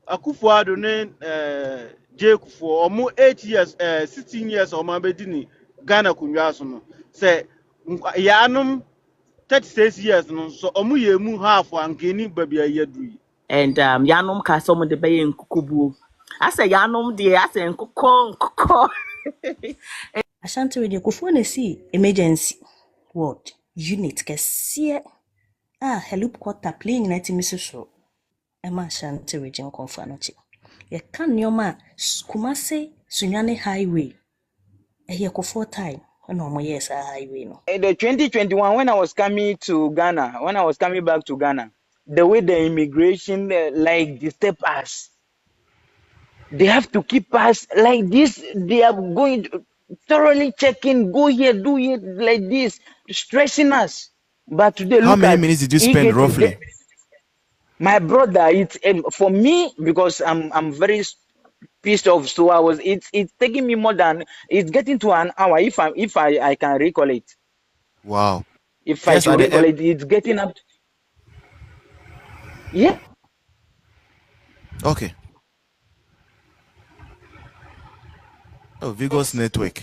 Akufo-Addo ne Jekufo omo 8 years 16 years omo abedi ni Ghana kunwa so no say yanom 36 years no so omo ye mu half ankeni babia yadui. And yanom ka some de be nkukubu. I say yanom de I say nkukọ. Ashanti Radio Kufuor na see emergency ward unit kɛseɛ help quarter plane na ti miso Emma Ashanti region konfa no chi ye kan nneɔma Kumase Sunyane highway ehye Kufuor time na omo yes highway no. The 2021 when I was coming to Ghana, when I was coming back to Ghana, the way the immigration like disturb us, they have to keep us like this. They are going to thoroughly checking, go here, do it like this, stressing us. But today, how look many at minutes did you spend roughly? My brother, it's for me because I'm very pissed off. So I was it's taking me more than it's getting to an hour if I can recall it. Wow. If I should recall it, it's getting up. Yeah. Okay. Oh, Vigos network.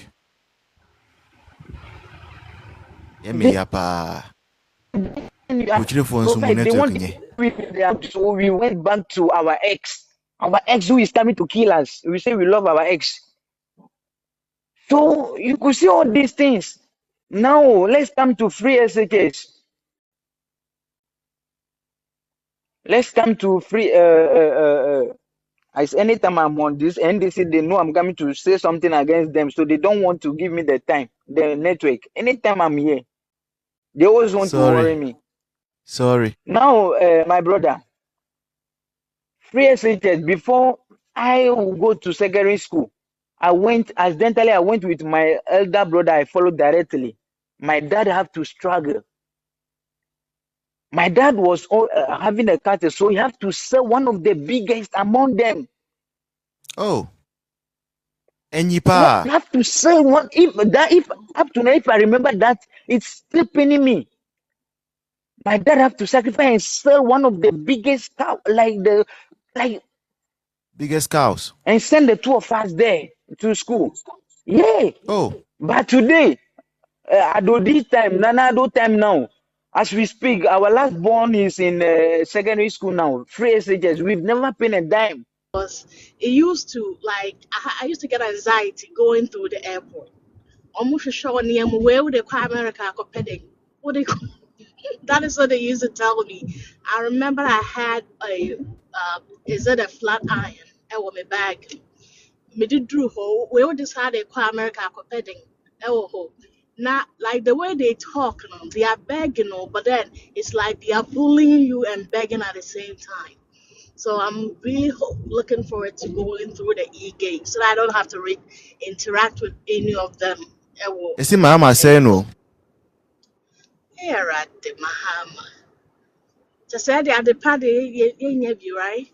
Yeah, me yapa. So we went back to our ex who is coming to kill us. We say we love our ex. So you could see all these things. Now let's come to free SHS. Let's come to free as anytime I'm on this NDC, they know I'm coming to say something against them, so they don't want to give me the time, the network. Anytime I'm here, they always want to worry me. Sorry. Now, my brother, free SHS, before I go to secondary school, I went with my elder brother. I followed directly. My dad had to struggle. My dad was having a cattle, so he had to sell one of the biggest among them. Oh. And you have to sell one. If up to now, if I remember that, it's still paining me. My dad have to sacrifice and sell one of the biggest cow, biggest cows, and send the two of us there to school. Yeah. Oh. But today, I do this time, Nana do time now. As we speak, our last born is in secondary school now. Free SHS. We've never paid a dime. It used to I used to get anxiety going through the airport. Almost sure near where would they call America pedding? What they that is what they used to tell me. I remember I had is it a flat iron? I want my bag. Me did drew hole. We would decide they call America pedding. Not like the way they talk, they are begging, but then it's like they are bullying you and begging at the same time. So I'm really looking forward to going through the e-gate so that I don't have to interact with any of them. Is it Mama saying no? Here at the Mahama. Just said at the party, you right?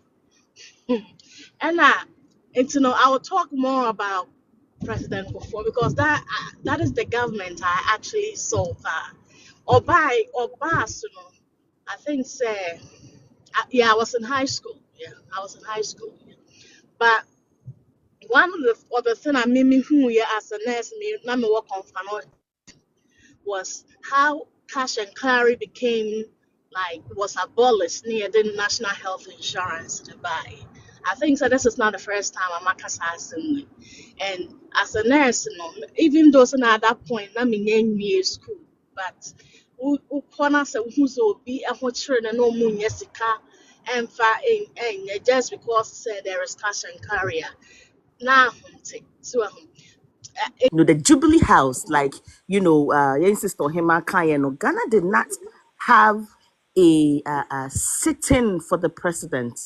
And I will talk more about President Kufuor because that is the government I actually saw that. Or Bas, I think say, I was in high school. Yeah, I was in high school. Yeah. But one of the things I made me who as a nurse, me work on was how cash and carry became was abolished near the national health insurance to buy. I think so. This is not the first time I'm assassin. And as a nurse, even though so at that point, I'm in year school, but who corner say who's be a whole children no moon yesika and just because said there is cash and carrier. Now, so The Jubilee House, your sister Hema Kayano, Ghana did not have a sit-in for the president.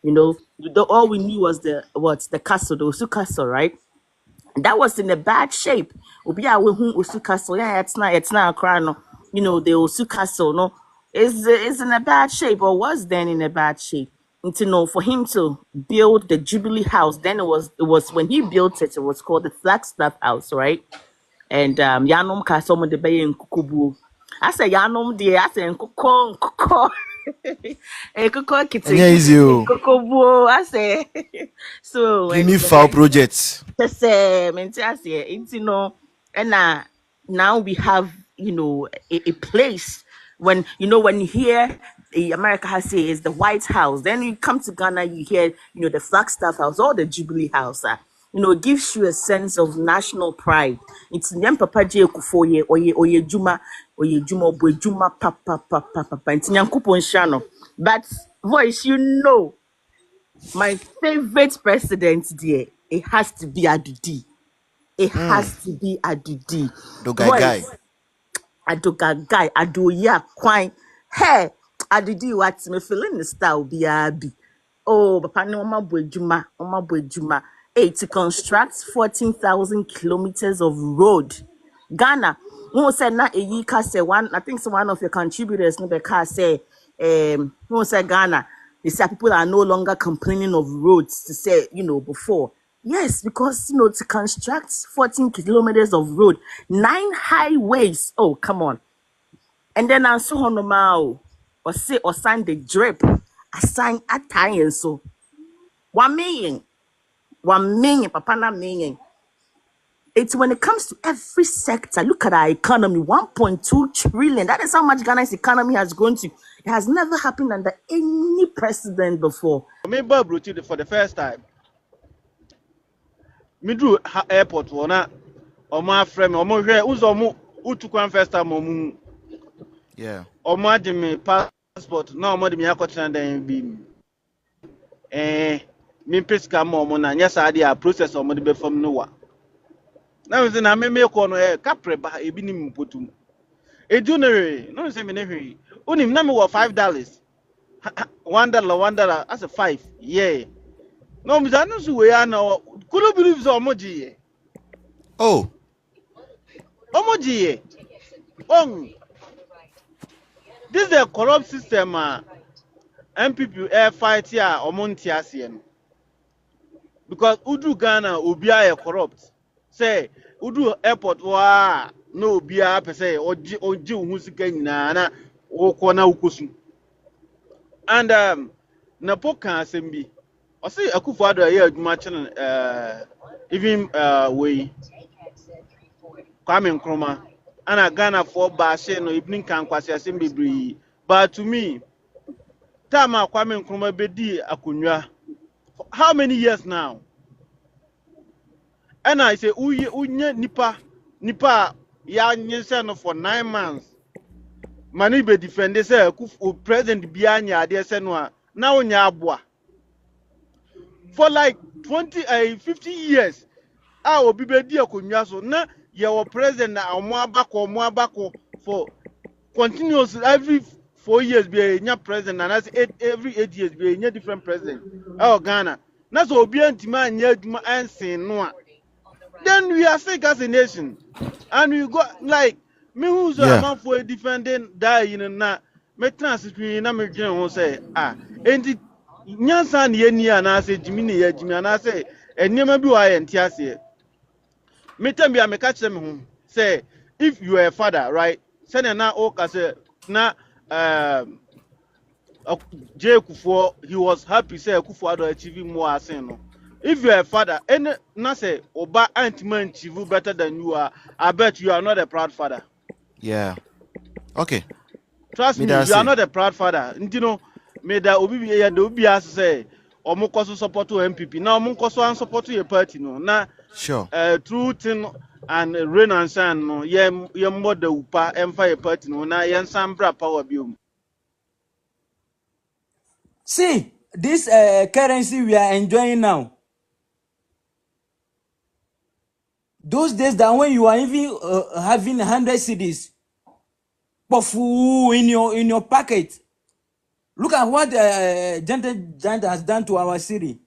All we knew was the castle, the Osu Castle, right? That was in a bad shape. Obi a wehu Osu Castle, yeah, it's not a crown. The Osu Castle, no, is in a bad shape, or was then in a bad shape. For him to build the Jubilee House, then it was when he built it. It was called the Flagstaff House, right? And Yanom ka someone de bay in Kukubu. I say Yanom dear, I say Nkuko. Koko Enya kiti. easy o. Koko buo. I say. So, Pliny and foul projects. just say, and now we have, a place when, when you hear America has say is the White House, then you come to Ghana, you hear, the Flagstaff House or the Jubilee House. It gives you a sense of national pride. It's Nyam Papa J Kufoye, Oye Juma, Boy Juma, Papa, Papa, Papa, it's Nyankupon Shano. But voice, my favorite president, dear, it has to be Adudi. It has to be Adudi. Do guy Voice, guy. Adogagai, Adoya, Quine. Hey, Adudi, what's me feeling the style be abi. Oh, Papa, no, Oma Bwejuma. Hey, to construct 14,000 kilometers of road. Ghana, who said not a year, say one, I think so one of your contributors, no, because say, who said Ghana, they say people are no longer complaining of roads to say, before. Yes, because, to construct 14 kilometers of road, 9 highways. Oh, come on. And then I saw on or say, or sign the drip, assign a time so 1 million, papa na million. It's when it comes to every sector. Look at our economy, 1.2 trillion. That is how much Ghana's economy has grown to. It has never happened under any president before. Me Bob for the first time. Me drew airport one. Omo afrem omo hwe uzo omo utukwan first time omo Yeah. omo ade me passport na omo de me akotena dan bi me pesika ma omo na nya sa ade a process omo de be fam no wa na we na me ko no kapre ba ebi ni mpotum edu no se me ne hwe unim na me wo $5 $1 as a 5 yeah no me za no so we ya na kuno believe so omo jiye Oh. on this is a corrupt system MPP air fight here omonti asem because udu Ghana obia corrupt say udu airport wa no obia pese oji hu sika nyina na wokọ na ukosu and na poka asem bi o say akufo ado aye adwuma chene even we Kwame Nkrumah ana Ghana for ba she no evening kan kwase asem bibri but to me time Kwame Nkrumah bedi akonwa how many years now and I say unye nipa ya nyese no for 9 months mani be defend say ku president bia nya ade say no na onya aboa for like 50 years obi be di akonwa so na ye wo president na omo abako for continuous every 4 years be nya president and that's every 8 years be nya different president Ghana na so obi antima anya adwuma ansen no then we are sick as a nation and we got like me who's a Yeah. man for defending die na me transfer na me dwen ho say enti nyansa na yeni ana say jimi na ya jimi ana say enema bi wa ye ntiase me tambia me catch them ho say if you are a father right say na o ka say na J Kufuor, he was happy say Kufuor do achieve more as no. If you are a father, and na say oba anti-man achieve better than you are, I bet you are not a proud father. Yeah. Okay. Trust Me me, that you are say. not a proud father. You know, me that obi be ya do be as say omo koso support to MPP. Now omo koso an support to your party no. Na Sure. true thing and rain and sun no. Ye more the upa emfa your party no. Na ye sambra power biom. See, this currency we are enjoying now. Those days that when you are even having 100 CDs, in your pocket. Look at what Giant has done to our city.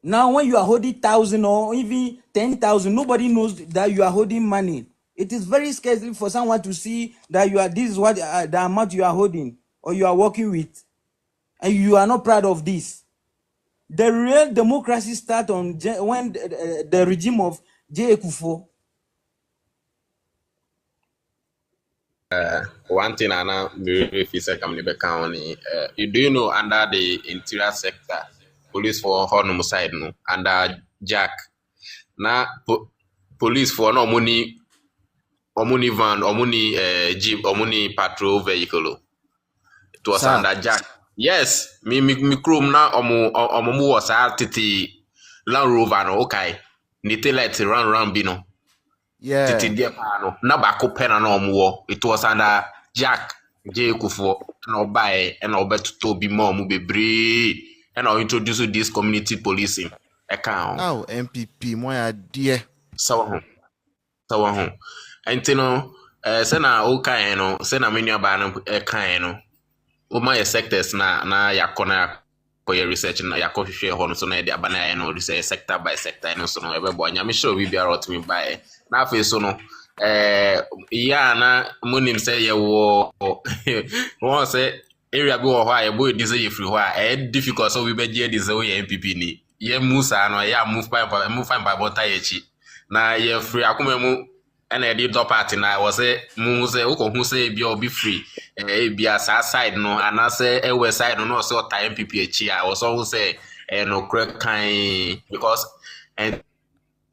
Now, when you are holding 1,000 or even 10,000, nobody knows that you are holding money. It is very scary for someone to see that you are. This is what the amount you are holding or you are working with, and you are not proud of this. The real democracy starts on when the regime of J. Kufuor. One thing I know, if you say come county, do you know under the interior sector, police for Hornum side no, under Jack. Now police for no money van, or money jeep, or money patrol vehicle. It was Sir. under Jack. Yes, me chrome na omo was titi Land Rover no okay. Ni let run bino. Titi Yeah. dia pa no. Na bako pena na omo. It was under Jack J Kufo na obae na obetuto bi mo mu bebre. And I introduce this community policing account. Oh, MPP, my dear. Sawa ho. Enti no se na o kan no, se na menu aba no kan no. O my sectors na yakona koye research na yakohwehwe ho no so na de aba na no research sector by sector no so no ebebo nya me sure we be rot me by na afi so no ya na munim say ye wo won say area bi wo ho a ye boy dis ye free ho a difficult so we be je dis o ye MPP ni ye musa no ya move fine by bota ye chi na ye free akoma mu ena edi top party na wo say mu say wo ko hu say bi obi free bia sa side no anase west side no so ta MPP echi a wo so say no crack kind because and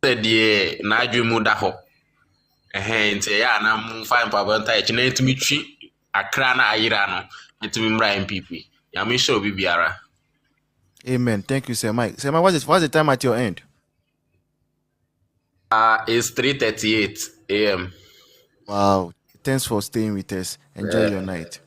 the na adwemu da ho nti ya na mu fine pa banta echi na ntumi twi akra na ayira no ntumi mra MPP ya me sure bi biara. Amen. Thank you, Sir Mike. Sir Mike, what's the time at your end? It's 3:38 a.m. Wow. Thanks for staying with us. Enjoy your night.